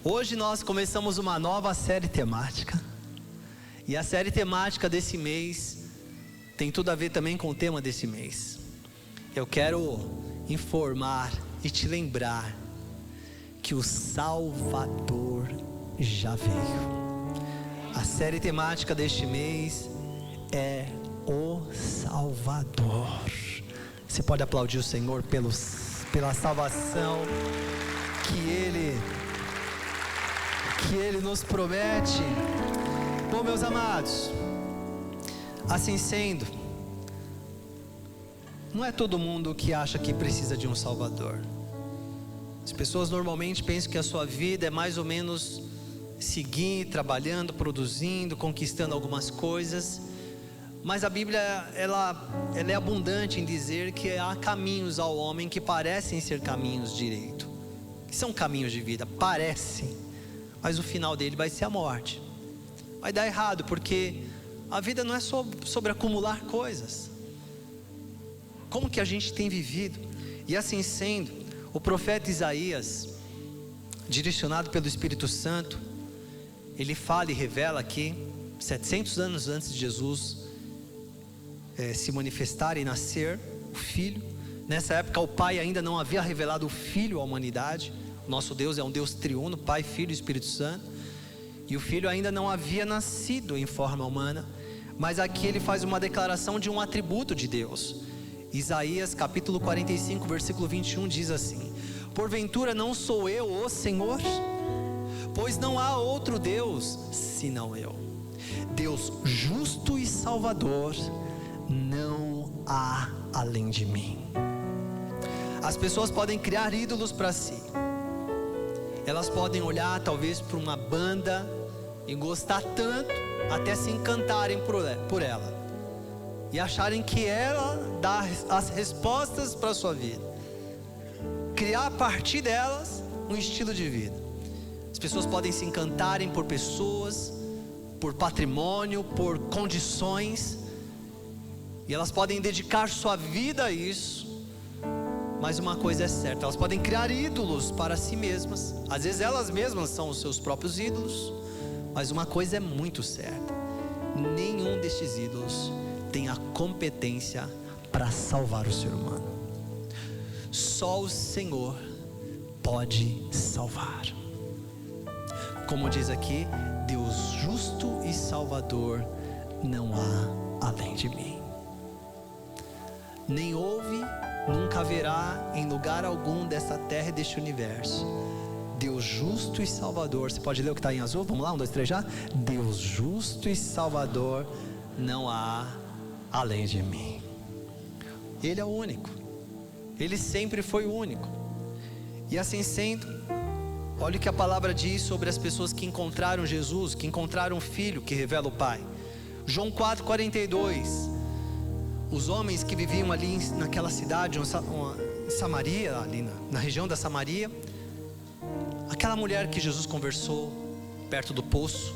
Hoje nós começamos uma nova série temática. E a série temática desse mês tem tudo a ver também com o tema desse mês. Eu quero informar e te lembrar que o Salvador já veio. A série temática deste mês é o Salvador. Você pode aplaudir o Senhor pela salvação que Ele nos promete. Bom, meus amados, assim sendo, não é todo mundo que acha que precisa de um Salvador. As pessoas normalmente pensam que a sua vida é mais ou menos seguir, trabalhando, produzindo, conquistando algumas coisas. Mas a Bíblia, ela é abundante em dizer que há caminhos ao homem que parecem ser caminhos direito, que são caminhos de vida, parecem, mas o final dele vai ser a morte. Vai dar errado, porque a vida não é sobre acumular coisas. Como que a gente tem vivido? E assim sendo, o profeta Isaías, direcionado pelo Espírito Santo, ele fala e revela que 700 anos antes de Jesus se manifestar e nascer o Filho, nessa época o Pai ainda não havia revelado o Filho à humanidade. Nosso Deus é um Deus triuno, Pai, Filho e Espírito Santo, e o Filho ainda não havia nascido em forma humana. Mas aqui ele faz uma declaração de um atributo de Deus. Isaías capítulo 45 versículo 21 diz assim: porventura não sou eu o Senhor? Pois não há outro Deus senão eu, Deus justo e salvador, não há além de mim. As pessoas podem criar ídolos para si. Elas podem olhar talvez para uma banda e gostar tanto, até se encantarem por ela, e acharem que ela dá as respostas para a sua vida, criar a partir delas um estilo de vida. As pessoas podem se encantarem por pessoas, por patrimônio, por condições, e elas podem dedicar sua vida a isso. Mas uma coisa é certa, elas podem criar ídolos para si mesmas. Às vezes elas mesmas são os seus próprios ídolos. Mas uma coisa é muito certa: nenhum destes ídolos tem a competência para salvar o ser humano. Só o Senhor pode salvar. Como diz aqui, Deus justo e salvador, não há além de mim. Nem houve, nunca haverá em lugar algum dessa terra e deste universo Deus justo e salvador. Você pode ler o que está em azul? Vamos lá, 1, 2, 3 já. Deus justo e salvador, não há além de mim. Ele é o único. Ele sempre foi o único. E assim sendo, olha o que a palavra diz sobre as pessoas que encontraram Jesus, que encontraram o Filho que revela o Pai. João 4,42. Os homens que viviam ali naquela cidade, em Samaria, ali na região da Samaria, aquela mulher que Jesus conversou perto do poço,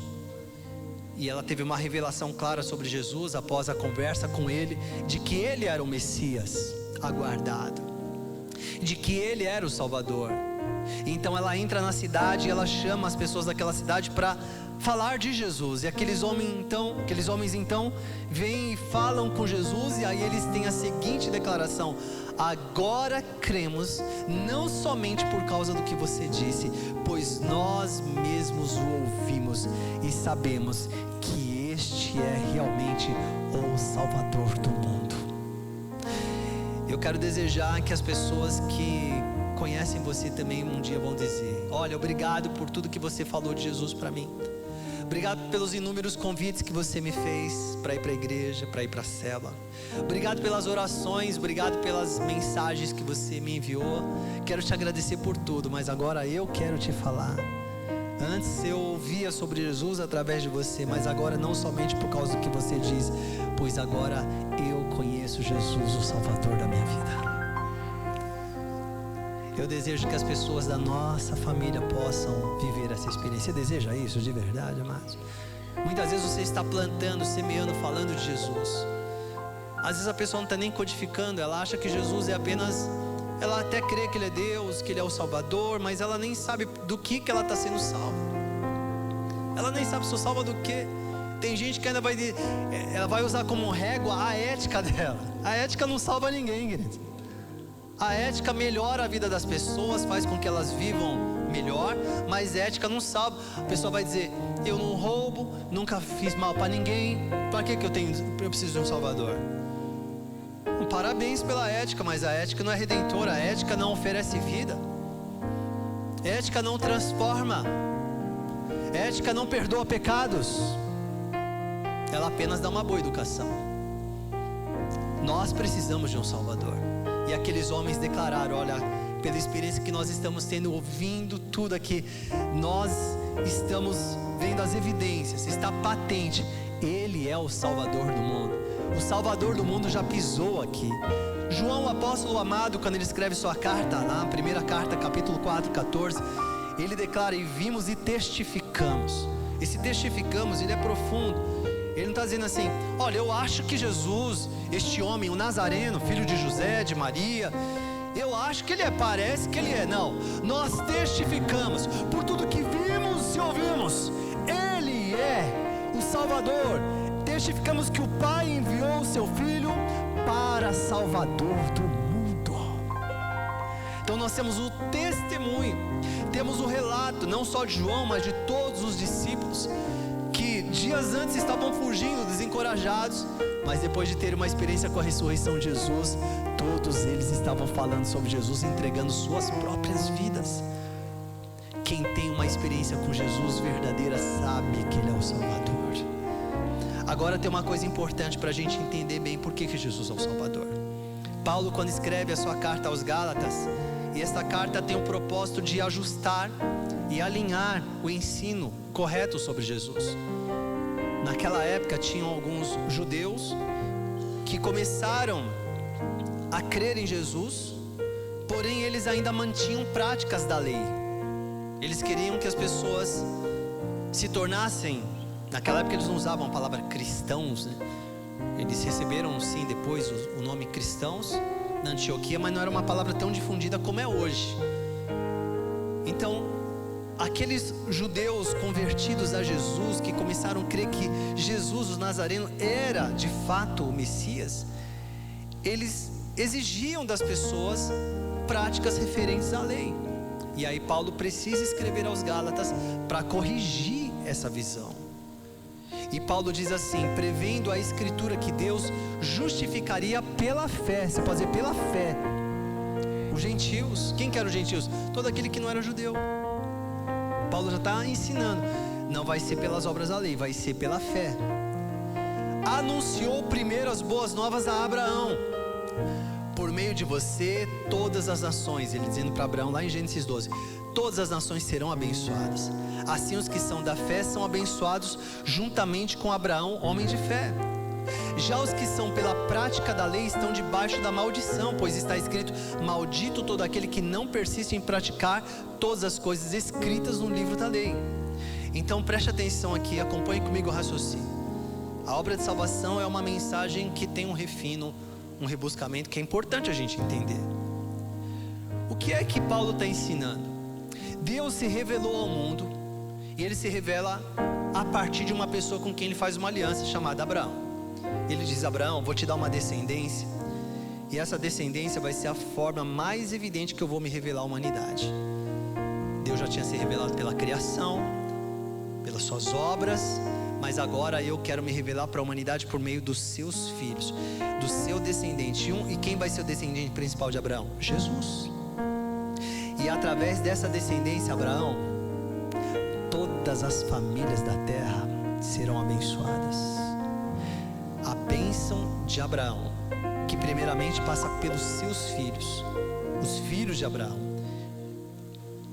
e ela teve uma revelação clara sobre Jesus após a conversa com ele, de que ele era o Messias aguardado, de que ele era o Salvador. Então ela entra na cidade e ela chama as pessoas daquela cidade para falar de Jesus. E aqueles homens então vêm e falam com Jesus, e aí eles têm a seguinte declaração: agora cremos, não somente por causa do que você disse, pois nós mesmos o ouvimos e sabemos que este é realmente o Salvador do mundo. Eu quero desejar que as pessoas que conhecem você também um dia vão dizer: olha, obrigado por tudo que você falou de Jesus para mim. Obrigado pelos inúmeros convites que você me fez para ir para a igreja, para ir para a célula. Obrigado pelas orações, obrigado pelas mensagens que você me enviou. Quero te agradecer por tudo, mas agora eu quero te falar. Antes eu ouvia sobre Jesus através de você, mas agora não somente por causa do que você diz, pois agora eu conheço Jesus, o Salvador da minha vida. Eu desejo que as pessoas da nossa família possam viver essa experiência. Você deseja isso de verdade, amados? Muitas vezes você está plantando, semeando, falando de Jesus. Às vezes a pessoa não está nem codificando, ela acha que Jesus é apenas Ela até crê que Ele é Deus, que Ele é o Salvador, mas ela nem sabe do que ela está sendo salva. Ela nem sabe sou salva do que. Tem gente que ainda ela vai usar como régua a ética dela. A ética não salva ninguém, querido. A ética melhora a vida das pessoas, faz com que elas vivam melhor, mas ética não salva. A pessoa vai dizer: eu não roubo, nunca fiz mal para ninguém, para que eu preciso de um Salvador? Parabéns pela ética, mas a ética não é redentora, a ética não oferece vida, a ética não transforma, a ética não perdoa pecados, ela apenas dá uma boa educação. Nós precisamos de um Salvador. E aqueles homens declararam: olha, pela experiência que nós estamos tendo, ouvindo tudo aqui, nós estamos vendo as evidências, está patente, Ele é o Salvador do mundo. O Salvador do mundo já pisou aqui. João, o apóstolo amado, quando ele escreve sua carta, na primeira carta, capítulo 4, 14, ele declara: e vimos e testificamos. Esse testificamos, ele é profundo. Ele não está dizendo assim: olha, eu acho que Jesus, este homem, o Nazareno, filho de José, de Maria, eu acho que ele é, parece que ele é. Não, nós testificamos por tudo que vimos e ouvimos. Ele é o Salvador. Testificamos que o Pai enviou o seu Filho para Salvador do mundo. Então nós temos o testemunho, temos o relato, não só de João, mas de todos os discípulos, que dias antes estavam fugindo, desencorajados, mas depois de ter uma experiência com a ressurreição de Jesus, todos eles estavam falando sobre Jesus, entregando suas próprias vidas. Quem tem uma experiência com Jesus verdadeira sabe que Ele é o Salvador. Agora tem uma coisa importante para a gente entender bem por que Jesus é o Salvador. Paulo, quando escreve a sua carta aos Gálatas, e esta carta tem o propósito de ajustar e alinhar o ensino correto sobre Jesus. Naquela época tinham alguns judeus que começaram a crer em Jesus, porém eles ainda mantinham práticas da lei. Eles queriam que as pessoas se tornassem, naquela época eles não usavam a palavra cristãos, né? Eles receberam sim depois o nome cristãos na Antioquia, mas não era uma palavra tão difundida como é hoje. Então aqueles judeus convertidos a Jesus, que começaram a crer que Jesus, o Nazareno, era de fato o Messias, eles exigiam das pessoas práticas referentes à lei. E aí Paulo precisa escrever aos Gálatas para corrigir essa visão. E Paulo diz assim: prevendo a escritura que Deus justificaria pela fé. Você pode dizer pela fé os gentios. Quem que eram os gentios? Todo aquele que não era judeu. Paulo já está ensinando: não vai ser pelas obras da lei, vai ser pela fé. Anunciou primeiro as boas novas a Abraão: por meio de você todas as nações, ele dizendo para Abraão lá em Gênesis 12, todas as nações serão abençoadas. Assim os que são da fé são abençoados juntamente com Abraão, homem de fé. Já os que são pela prática da lei estão debaixo da maldição, pois está escrito: maldito todo aquele que não persiste em praticar todas as coisas escritas no livro da lei. Então preste atenção aqui, acompanhe comigo o raciocínio. A obra de salvação é uma mensagem que tem um refino, um rebuscamento que é importante a gente entender. O que é que Paulo está ensinando? Deus se revelou ao mundo, e Ele se revela a partir de uma pessoa com quem Ele faz uma aliança, chamada Abraão. Ele diz: Abraão, vou te dar uma descendência, e essa descendência vai ser a forma mais evidente que eu vou me revelar à humanidade. Deus já tinha se revelado pela criação, pelas suas obras, mas agora eu quero me revelar para a humanidade por meio dos seus filhos, do seu descendente. E quem vai ser o descendente principal de Abraão? Jesus. E através dessa descendência, Abraão, todas as famílias da terra serão abençoadas. A bênção de Abraão, que primeiramente passa pelos seus filhos, os filhos de Abraão.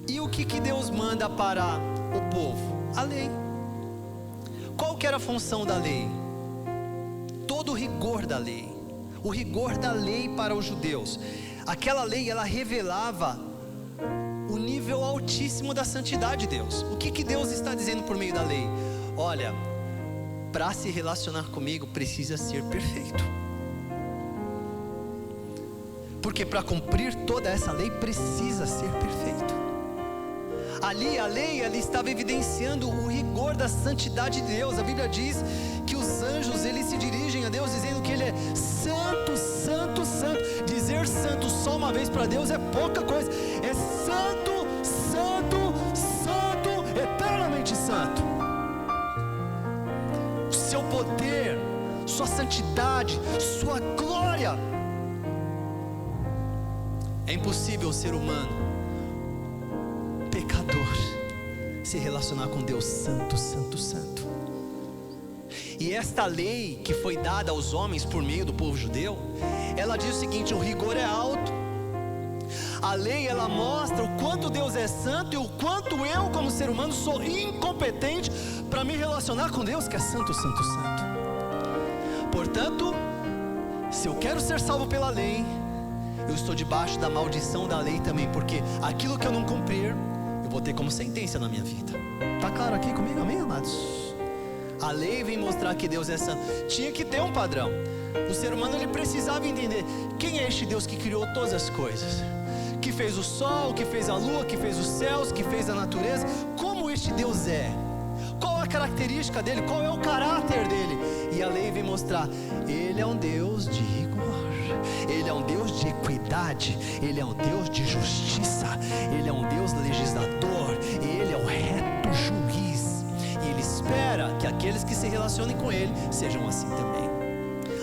E o que Deus manda para o povo? A lei. Qual que era a função da lei? Todo o rigor da lei, o rigor da lei para os judeus. Aquela lei, ela revelava o nível altíssimo da santidade de Deus. O que Deus está dizendo por meio da lei? Olha, para se relacionar comigo precisa ser perfeito. porque para cumprir toda essa lei precisa ser perfeito. Ali a lei, ela estava evidenciando o rigor da santidade de Deus. A Bíblia diz que os anjos, eles se dirigem a Deus dizendo que Ele é santo, santo, santo. Dizer santo só uma vez para Deus é pouca coisa. É santo, santo, santo, eternamente santo. O seu poder, sua santidade, sua glória. É impossível o ser humano pecador se relacionar com Deus santo, santo, santo. E esta lei que foi dada aos homens por meio do povo judeu, ela diz o seguinte: o rigor é alto. A lei, ela mostra o quanto Deus é santo e o quanto eu, como ser humano, sou incompetente para me relacionar com Deus que é santo, santo, santo. Portanto, se eu quero ser salvo pela lei, eu estou debaixo da maldição da lei também, porque aquilo que eu não cumprir, eu vou ter como sentença na minha vida. Está claro aqui comigo, amém, amados? A lei vem mostrar que Deus é santo. Tinha que ter um padrão. O ser humano, ele precisava entender quem é este Deus que criou todas as coisas, que fez o sol, que fez a lua, que fez os céus, que fez a natureza. Como este Deus é? Qual a característica dele? Qual é o caráter dele? E a lei vem mostrar: Ele é um Deus de rigor, Ele é um Deus de equidade, Ele é um Deus de justiça, Ele é um Deus legislador, Ele é o reto juiz, e Ele espera que aqueles que se relacionem com Ele sejam assim também.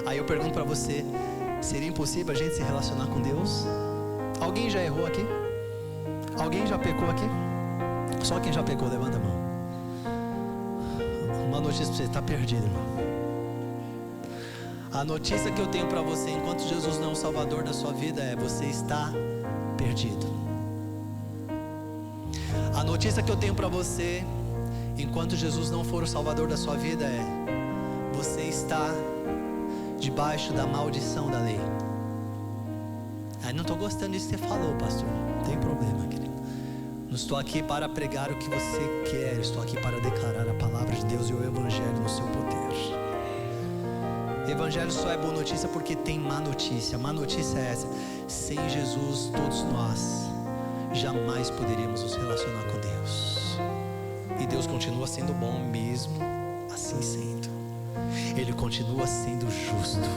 Aí eu pergunto para você: seria impossível a gente se relacionar com Deus? Alguém já errou aqui? Alguém já pecou aqui? Só quem já pecou, levanta a mão. Uma notícia para você: está perdido, irmão. A notícia que eu tenho para você, enquanto Jesus não é o Salvador da sua vida, é: você está perdido. A notícia que eu tenho para você, enquanto Jesus não for o Salvador da sua vida, é: você está debaixo da maldição da lei. Aí não estou gostando disso que você falou, pastor. Não tem problema, querido. Não estou aqui para pregar o que você quer, estou aqui para declarar a palavra de Deus e o Evangelho no seu poder. Evangelho só é boa notícia porque tem má notícia. Má notícia é essa: sem Jesus todos nós jamais poderíamos nos relacionar com Deus. E Deus continua sendo bom mesmo assim sendo. Ele continua sendo justo,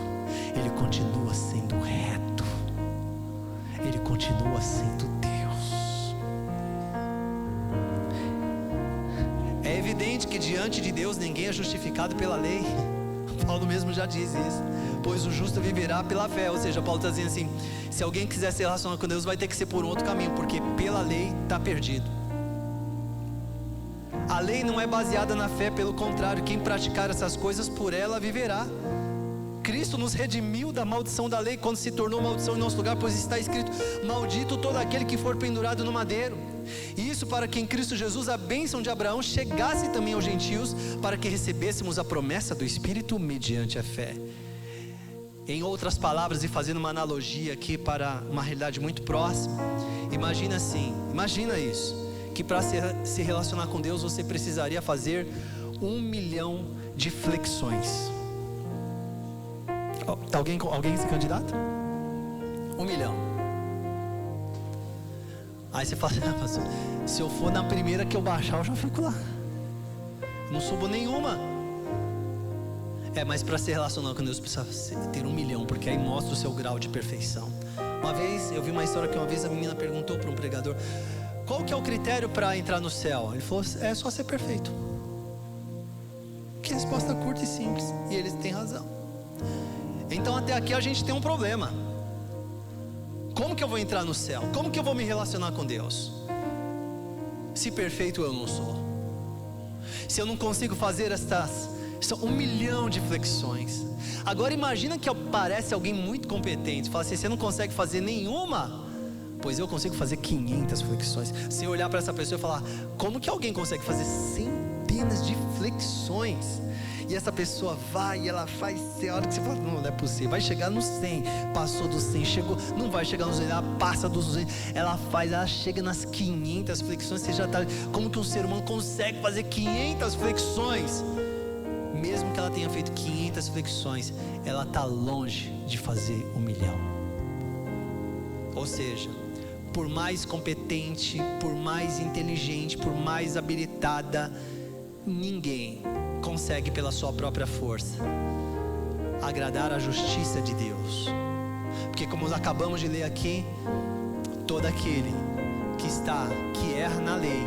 Ele continua sendo reto, Ele continua sendo Deus. É evidente que diante de Deus ninguém é justificado pela lei. Paulo mesmo já diz isso: pois o justo viverá pela fé. Ou seja, Paulo está dizendo assim: se alguém quiser se relacionar com Deus, vai ter que ser por um outro caminho, porque pela lei está perdido. A lei não é baseada na fé, pelo contrário, quem praticar essas coisas, por ela viverá. Cristo nos redimiu da maldição da lei quando se tornou maldição em nosso lugar, pois está escrito: maldito todo aquele que for pendurado no madeiro. E isso para que em Cristo Jesus a bênção de Abraão chegasse também aos gentios, para que recebêssemos a promessa do Espírito mediante a fé. Em outras palavras, e fazendo uma analogia aqui para uma realidade muito próxima, imagina isso, que para se relacionar com Deus você precisaria fazer 1 milhão de flexões. Alguém se candidata? 1 milhão. Aí você fala: pastor, se eu for na primeira que eu baixar, eu já fico lá, não subo nenhuma. Mas para se relacionar com Deus precisa ter 1 milhão, porque aí mostra o seu grau de perfeição. Uma vez, eu vi uma história que uma vez a menina perguntou para um pregador: qual que é o critério para entrar no céu? Ele falou: é só ser perfeito. Que resposta curta e simples. E eles têm razão. Então até aqui a gente tem um problema. Como que eu vou entrar no céu? Como que eu vou me relacionar com Deus? Se perfeito eu não sou. Se eu não consigo fazer são 1 milhão de flexões. Agora imagina que aparece alguém muito competente, fala assim: você não consegue fazer nenhuma? Pois eu consigo fazer 500 flexões. Se eu olhar para essa pessoa e falar: como que alguém consegue fazer centenas de flexões? E essa pessoa vai e ela faz, tem hora que você fala: não é possível, vai chegar no 100, passou do 100, chegou, não vai chegar nos 200, ela passa dos 200, ela chega nas 500 flexões. Você já está, como que um ser humano consegue fazer 500 flexões? Mesmo que ela tenha feito 500 flexões, ela está longe de fazer 1 milhão. Ou seja, por mais competente, por mais inteligente, por mais habilitada, ninguém consegue pela sua própria força agradar a justiça de Deus. Porque como nós acabamos de ler aqui, todo aquele que erra na lei,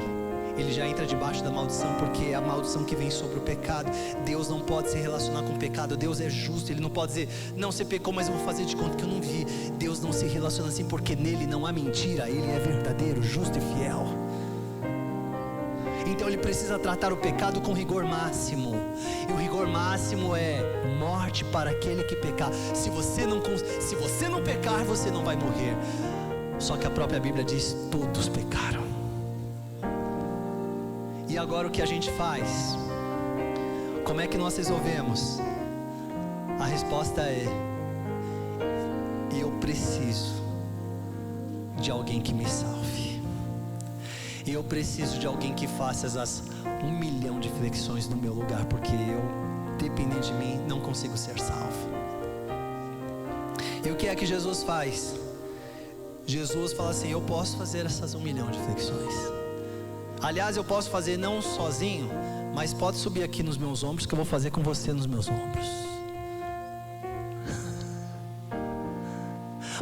ele já entra debaixo da maldição, porque é a maldição que vem sobre o pecado. Deus não pode se relacionar com o pecado. Deus é justo, Ele não pode dizer, não, você pecou, mas eu vou fazer de conta que eu não vi. Deus não se relaciona assim, porque nele não há mentira. Ele é verdadeiro, justo e fiel. Então Ele precisa tratar o pecado com rigor máximo. E o rigor máximo é morte para aquele que pecar. Se você não pecar, você não vai morrer. Só que a própria Bíblia diz, todos pecaram. E agora o que a gente faz? Como é que nós resolvemos? A resposta é: eu preciso de alguém que me salve. Eu preciso de alguém que faça essas 1 milhão de flexões no meu lugar, porque eu, dependendo de mim, não consigo ser salvo. E o que é que Jesus faz? Jesus fala assim: eu posso fazer essas 1 milhão de flexões. Aliás, eu posso fazer não sozinho, mas pode subir aqui nos meus ombros, que eu vou fazer com você nos meus ombros.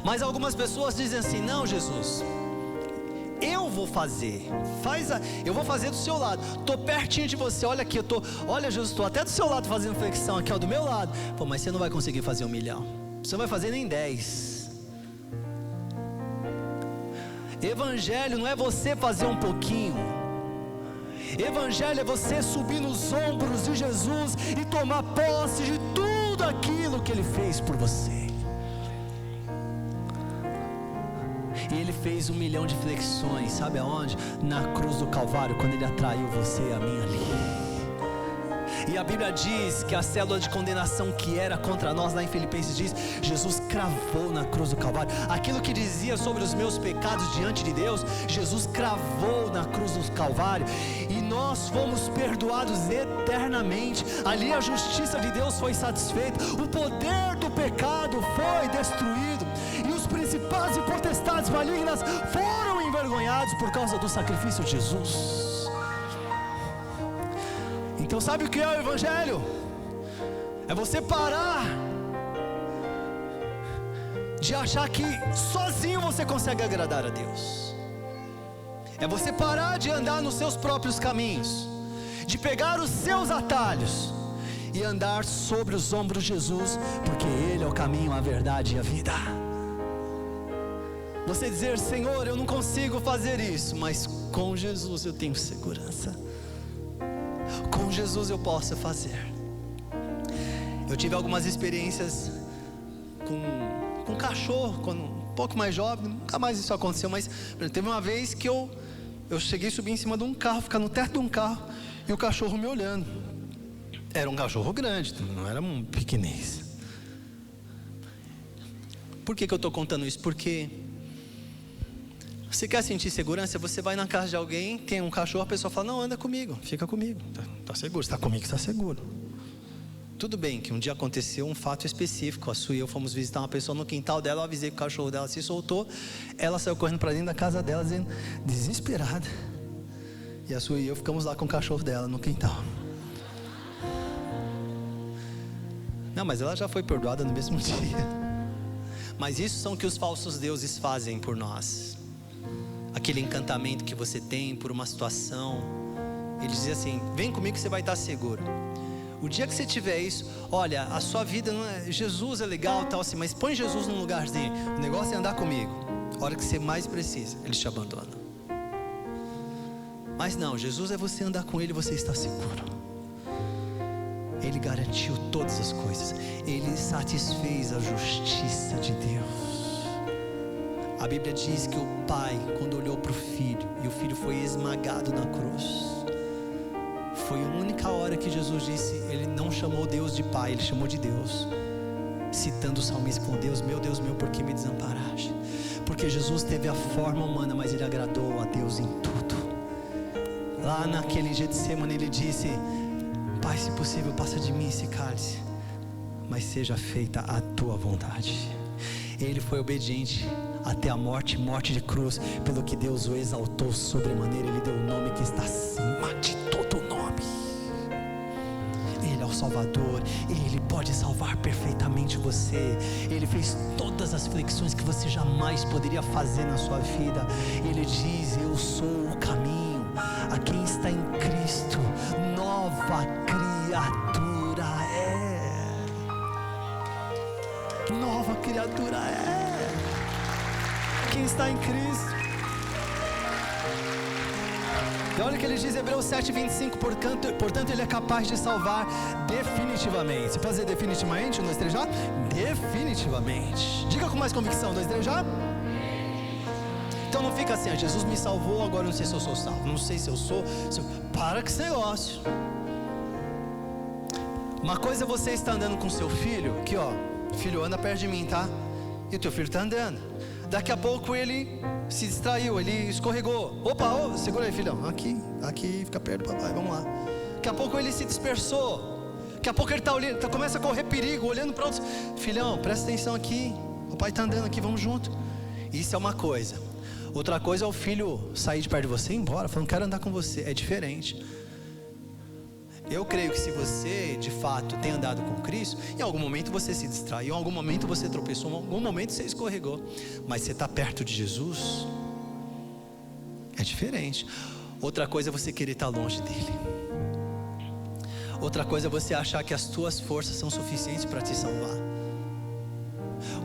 Mas algumas pessoas dizem assim: não, Jesus, eu vou fazer. Eu vou fazer do seu lado. Estou pertinho de você. Olha aqui, olha, Jesus, estou até do seu lado fazendo flexão aqui, ó, do meu lado. Pô, mas você não vai conseguir fazer 1 milhão. Você não vai fazer nem 10. Evangelho não é você fazer um pouquinho. Evangelho é você subir nos ombros de Jesus e tomar posse de tudo aquilo que Ele fez por você. E Ele fez 1 milhão de flexões, sabe aonde? Na cruz do Calvário, quando Ele atraiu você e a mim ali. E a Bíblia diz que a célula de condenação que era contra nós, lá em Filipenses diz, Jesus cravou na cruz do Calvário. Aquilo que dizia sobre os meus pecados diante de Deus, Jesus cravou na cruz do Calvário. E nós fomos perdoados eternamente. Ali a justiça de Deus foi satisfeita. O poder do pecado foi destruído. E os principados e potestades malignas foram envergonhados por causa do sacrifício de Jesus. Então sabe o que é o Evangelho? É você parar de achar que sozinho você consegue agradar a Deus. É você parar de andar nos seus próprios caminhos, de pegar os seus atalhos e andar sobre os ombros de Jesus, porque Ele é o caminho, a verdade e a vida. Você dizer: Senhor, eu não consigo fazer isso, mas com Jesus eu tenho segurança. Com Jesus eu posso fazer. Eu tive algumas experiências com cachorro, quando um pouco mais jovem. Nunca mais isso aconteceu, mas teve uma vez que eu cheguei a subir em cima de um carro, ficar no teto de um carro, e o cachorro me olhando. Era um cachorro grande, não era um pequenês. Por que eu estou contando isso? Porque você quer sentir segurança? Você vai na casa de alguém, tem um cachorro, a pessoa fala: não, anda comigo, fica comigo, tá seguro, está comigo, está seguro. Tudo bem que um dia aconteceu um fato específico. A Sua e eu fomos visitar uma pessoa no quintal dela. Eu avisei que o cachorro dela se soltou. Ela saiu correndo para dentro da casa dela, dizendo, desesperada. E a Sua e eu ficamos lá com o cachorro dela no quintal. Não, mas ela já foi perdoada no mesmo dia. Mas isso são o que os falsos deuses fazem por nós. Aquele encantamento que você tem por uma situação. Ele diz assim: vem comigo que você vai estar seguro. O dia que você tiver isso, olha, a sua vida não é, Jesus é legal, tal assim, mas põe Jesus num lugarzinho. O negócio é andar comigo. A hora que você mais precisa, Ele te abandona. Mas não, Jesus é você andar com Ele, você está seguro. Ele garantiu todas as coisas. Ele satisfez a justiça de Deus. A Bíblia diz que o pai, quando olhou para o filho, e o filho foi esmagado na cruz, foi a única hora que Jesus disse, Ele não chamou Deus de pai, Ele chamou de Deus. Citando o salmista com Deus meu, por que me desamparaste? Porque Jesus teve a forma humana, mas Ele agradou a Deus em tudo. Lá naquele Getsemane Ele disse: Pai, se possível, passa de mim esse cálice, mas seja feita a tua vontade. Ele foi obediente até a morte, morte de cruz, pelo que Deus o exaltou sobremaneira. Ele deu o nome que está acima de todo nome. Ele é o Salvador, Ele pode salvar perfeitamente você. Ele fez todas as flexões que você jamais poderia fazer na sua vida. Ele diz: eu sou o caminho. A quem está em Cristo, nova criatura é. Nova criatura é. Quem está em Cristo. E olha o que ele diz em Hebreus 7:25, portanto ele é capaz de salvar definitivamente. Você pode dizer definitivamente? 1, 2, 3 já? Definitivamente. Diga com mais convicção, 1, 2, 3 já? Então não fica assim: Jesus me salvou, agora eu não sei se eu sou salvo, não sei se eu sou. Para com esse negócio. Uma coisa é você estar andando com seu filho, aqui ó, filho, anda perto de mim, tá? E o teu filho está andando. Daqui a pouco ele se distraiu, ele escorregou. Opa, segura aí, filhão. Aqui, fica perto do papai, vamos lá. Daqui a pouco ele se dispersou. Daqui a pouco ele está olhando, começa a correr perigo, olhando para outros. Filhão, presta atenção aqui. O pai está andando aqui, vamos junto. Isso é uma coisa. Outra coisa é o filho sair de perto de você e ir embora, falando: quero andar com você. É diferente. Eu creio que se você de fato tem andado com Cristo, em algum momento você se distraiu, em algum momento você tropeçou, em algum momento você escorregou, mas você está perto de Jesus, é diferente. Outra coisa é você querer estar longe dele. Outra coisa é você achar que as tuas forças são suficientes para te salvar.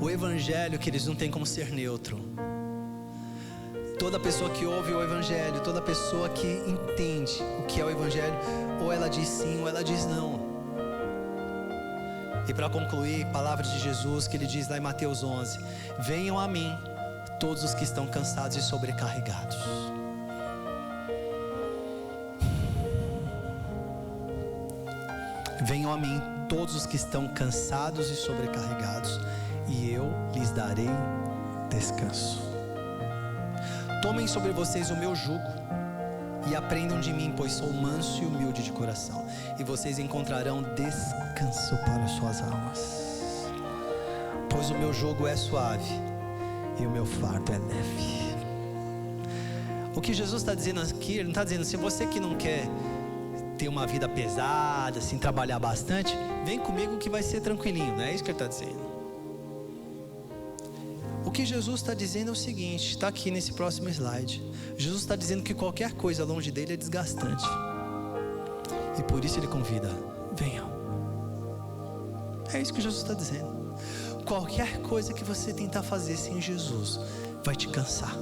O evangelho, que eles não tem como ser neutro. Toda pessoa que ouve o evangelho, toda pessoa que entende o que é o evangelho, ou ela diz sim ou ela diz não. E para concluir, palavras de Jesus que ele diz lá em Mateus 11: venham a mim todos os que estão cansados e sobrecarregados. Venham a mim todos os que estão cansados e sobrecarregados, e eu lhes darei descanso. Tomem sobre vocês o meu jugo e aprendam de mim, pois sou manso e humilde de coração, e vocês encontrarão descanso para suas almas. Pois o meu jugo é suave e o meu fardo é leve. O que Jesus está dizendo aqui, ele não está dizendo: se você que não quer ter uma vida pesada, assim, trabalhar bastante, vem comigo que vai ser tranquilinho. Não é isso que ele está dizendo. O que Jesus está dizendo é o seguinte, está aqui nesse próximo slide. Jesus está dizendo que qualquer coisa longe dele é desgastante, e por isso ele convida: venham. É isso que Jesus está dizendo. Qualquer coisa que você tentar fazer sem Jesus vai te cansar.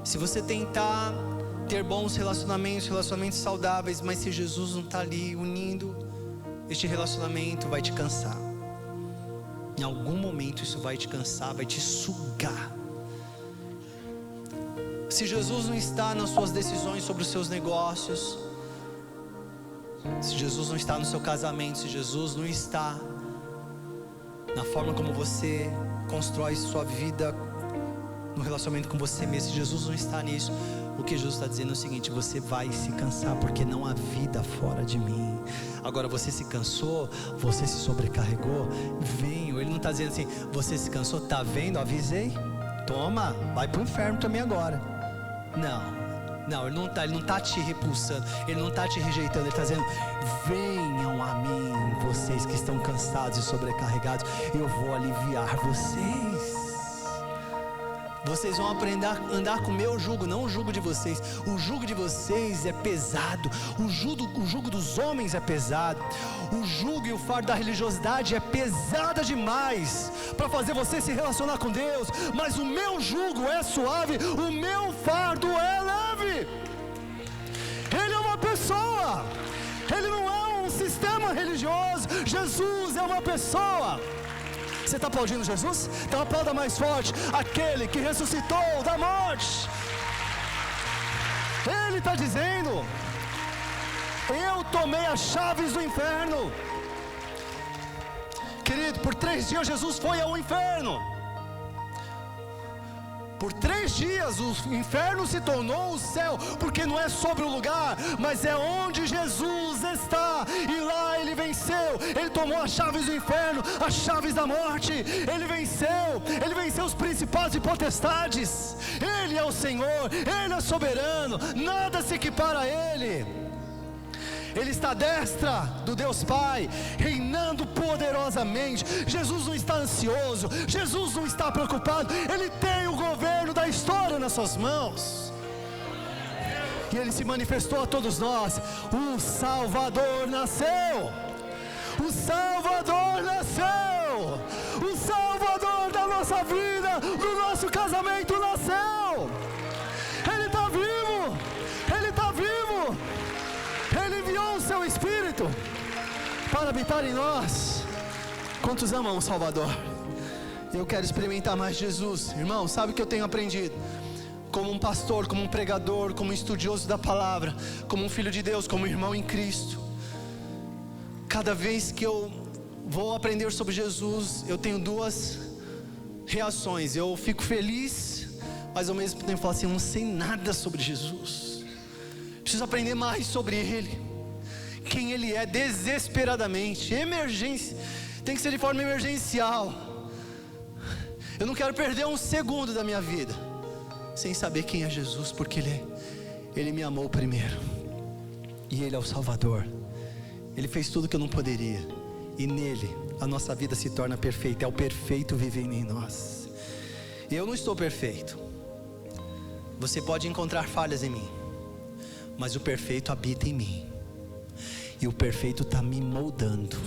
Se você tentar ter bons relacionamentos saudáveis, mas se Jesus não está ali unindo este relacionamento, vai te cansar. Em algum momento isso vai te cansar, vai te sugar. Se Jesus não está nas suas decisões sobre os seus negócios, se Jesus não está no seu casamento, se Jesus não está na forma como você constrói sua vida, no relacionamento com você mesmo, se Jesus não está nisso, o que Jesus está dizendo é o seguinte: você vai se cansar, porque não há vida fora de mim. Agora, você se cansou, você se sobrecarregou, venho. Ele não está dizendo assim: você se cansou, tá vendo, avisei, toma, vai para o inferno também agora. Não, ele não está te repulsando, ele não está te rejeitando, ele está dizendo: venham a mim, vocês que estão cansados e sobrecarregados, eu vou aliviar vocês. Vocês vão aprender a andar com o meu jugo, não o jugo de vocês. O jugo de vocês é pesado. O jugo dos homens é pesado. O jugo e o fardo da religiosidade é pesada demais para fazer você se relacionar com Deus. Mas o meu jugo é suave, o meu fardo é leve. Ele é uma pessoa, ele não é um sistema religioso. Jesus é uma pessoa. Você está aplaudindo Jesus? Então aplauda mais forte aquele que ressuscitou da morte. Ele está dizendo: eu tomei as chaves do inferno. Querido, por 3 dias Jesus foi ao inferno. Por 3 dias o inferno se tornou o céu, porque não é sobre o lugar, mas é onde Jesus está, e lá ele venceu. Ele tomou as chaves do inferno, as chaves da morte. Ele venceu os principados e potestades. Ele é o Senhor, Ele é soberano, nada se equipara a Ele. Ele está à destra do Deus Pai, reinando poderosamente. Jesus não está ansioso, Jesus não está preocupado, Ele tem o governo da história nas suas mãos. E Ele se manifestou a todos nós. O Salvador nasceu, o Salvador nasceu, o Salvador da nossa vida, do nosso casamento nasceu. Ele está vivo, Ele está vivo. Ele enviou o seu Espírito para habitar em nós. Quantos amam o Salvador? Eu quero experimentar mais Jesus. Irmão, sabe o que eu tenho aprendido? Como um pastor, como um pregador, como um estudioso da palavra, como um filho de Deus, como um irmão em Cristo. Cada vez que eu vou aprender sobre Jesus, eu tenho 2 reações. Eu fico feliz, mas ao mesmo tempo falo assim, eu não sei nada sobre Jesus. Preciso aprender mais sobre Ele, quem Ele é, desesperadamente. Emergência, tem que ser de forma emergencial. Eu não quero perder um segundo da minha vida sem saber quem é Jesus, porque Ele me amou primeiro, e Ele é o Salvador. Ele fez tudo que eu não poderia, e nele a nossa vida se torna perfeita. É o perfeito vivendo em nós. Eu não estou perfeito. Você pode encontrar falhas em mim, mas o perfeito habita em mim, e o perfeito está me moldando.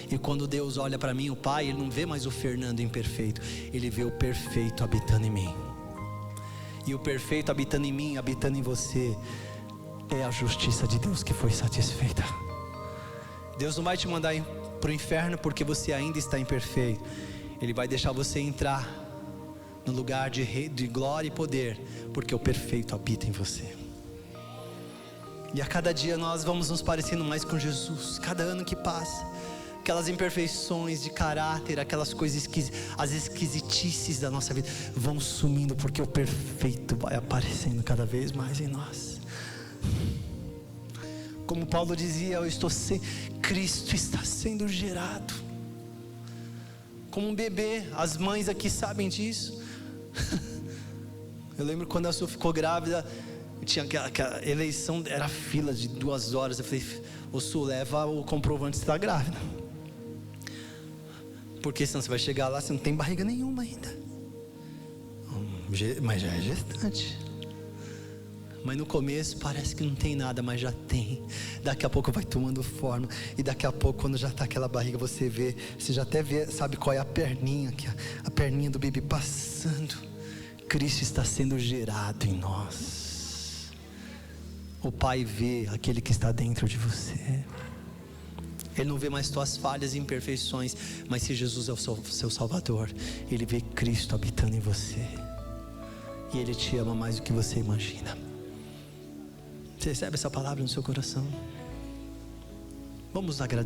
E quando Deus olha para mim, o Pai, Ele não vê mais o Fernando imperfeito, Ele vê o perfeito habitando em mim. E o perfeito habitando em mim, habitando em você, é a justiça de Deus que foi satisfeita. Deus não vai te mandar para o inferno porque você ainda está imperfeito. Ele vai deixar você entrar no lugar de glória e poder, porque o perfeito habita em você. E a cada dia nós vamos nos parecendo mais com Jesus. Cada ano que passa, aquelas imperfeições de caráter, aquelas coisas as esquisitices da nossa vida vão sumindo, porque o perfeito vai aparecendo cada vez mais em nós. Como Paulo dizia, Cristo está sendo gerado. Como um bebê, as mães aqui sabem disso. Eu lembro quando a Su ficou grávida, tinha aquela eleição, era fila de 2 horas. Eu falei, ô Su, leva o comprovante de estar grávida, porque senão você vai chegar lá, você não tem barriga nenhuma ainda, mas já é gestante. Mas no começo parece que não tem nada, mas já tem. Daqui a pouco vai tomando forma, e daqui a pouco, quando já está aquela barriga, você já até vê, sabe qual é a perninha, a perninha do bebê passando. Cristo está sendo gerado em nós. O Pai vê aquele que está dentro de você. Ele não vê mais tuas falhas e imperfeições, mas se Jesus é o seu Salvador, Ele vê Cristo habitando em você, e Ele te ama mais do que você imagina. Você recebe essa palavra no seu coração? Vamos agradecer.